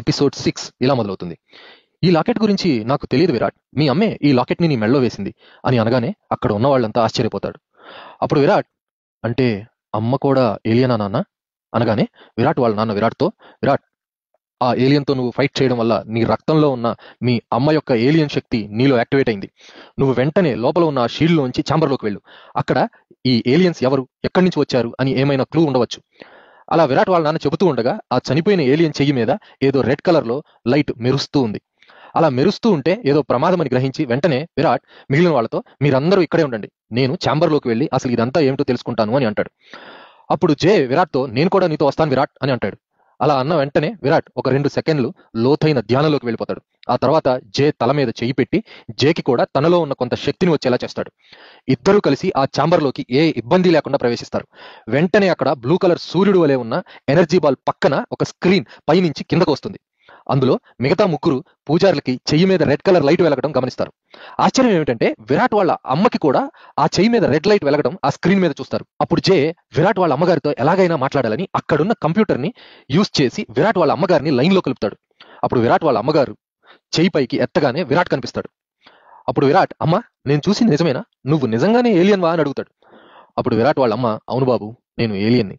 Episode 6 ఇలా మొదలవుతుంది. ఈ లాకెట్ గురించి నాకు తెలియదు విరాట్, మీ అమ్మే ఈ లాకెట్ని నీ మెళ్ళో వేసింది అని అనగానే అక్కడ ఉన్న వాళ్ళంతా ఆశ్చర్యపోతాడు. అప్పుడు విరాట్, అంటే అమ్మ కూడా ఏలియనా నాన్న అనగానే విరాట్ వాళ్ళ నాన్న విరాట్తో, విరాట్, ఆ ఏలియన్తో నువ్వు ఫైట్ చేయడం వల్ల నీ రక్తంలో ఉన్న మీ అమ్మ యొక్క ఏలియన్ శక్తి నీలో యాక్టివేట్ అయింది. నువ్వు వెంటనే లోపల ఉన్న షీల్డ్ లోంచి ఛాంబర్లోకి వెళ్ళు. అక్కడ ఈ ఏలియన్స్ ఎవరు, ఎక్కడి నుంచి వచ్చారు అని ఏమైనా క్లూ ఉండవచ్చు. అలా విరాట్ వాళ్ళ నాన్న చెబుతూ ఉండగా ఆ చనిపోయిన ఏలియన్ చెయ్యి మీద ఏదో రెడ్ కలర్ లో లైట్ మెరుస్తూ ఉంది. అలా మెరుస్తూ ఉంటే ఏదో ప్రమాదం అని గ్రహించి వెంటనే విరాట్ మిగిలిన వాళ్ళతో, మీరందరూ ఇక్కడే ఉండండి, నేను ఛాంబర్లోకి వెళ్ళి అసలు ఇదంతా ఏమిటో తెలుసుకుంటాను అని అంటాడు. అప్పుడు జే విరాట్తో, నేను కూడా నీతో వస్తాను విరాట్ అని అంటాడు. అలా అన్న వెంటనే విరాట్ ఒక 2 సెకండ్లు లోతైన ధ్యానంలోకి వెళ్ళిపోతాడు. ఆ తర్వాత జే తల మీద చేయి పెట్టి జేకి కూడా తనలో ఉన్న కొంత శక్తిని వచ్చేలా చేస్తాడు. ఇద్దరూ కలిసి ఆ ఛాంబర్లోకి ఏ ఇబ్బంది లేకుండా ప్రవేశిస్తారు. వెంటనే అక్కడ బ్లూ కలర్ సూర్యుడు వలె ఉన్న ఎనర్జీ బాల్ పక్కన ఒక స్క్రీన్ పైనుంచి కిందకు వస్తుంది. అందులో మిగతా ముగ్గురు పూజారులకి చెయ్యి మీద రెడ్ కలర్ లైట్ వెలగడం గమనిస్తారు. ఆశ్చర్యం ఏమిటంటే విరాట్ వాళ్ళ అమ్మకి కూడా ఆ చెయ్యి మీద రెడ్ లైట్ వెలగడం ఆ స్క్రీన్ మీద చూస్తారు. అప్పుడు జే విరాట్ వాళ్ళ అమ్మగారితో ఎలాగైనా మాట్లాడాలని అక్కడున్న కంప్యూటర్ ని యూజ్ చేసి విరాట్ వాళ్ళ అమ్మగారిని లైన్ లో కలుపుతాడు. అప్పుడు విరాట్ వాళ్ళ అమ్మగారు చెయ్యి పైకి ఎత్తగానే విరాట్ కనిపిస్తాడు. అప్పుడు విరాట్, అమ్మ, నేను చూసింది నిజమేనా, నువ్వు నిజంగానే ఏలియన్ వా అని అడుగుతాడు. అప్పుడు విరాట్ వాళ్ళ అమ్మ, అవును బాబు, నేను ఏలియన్ని,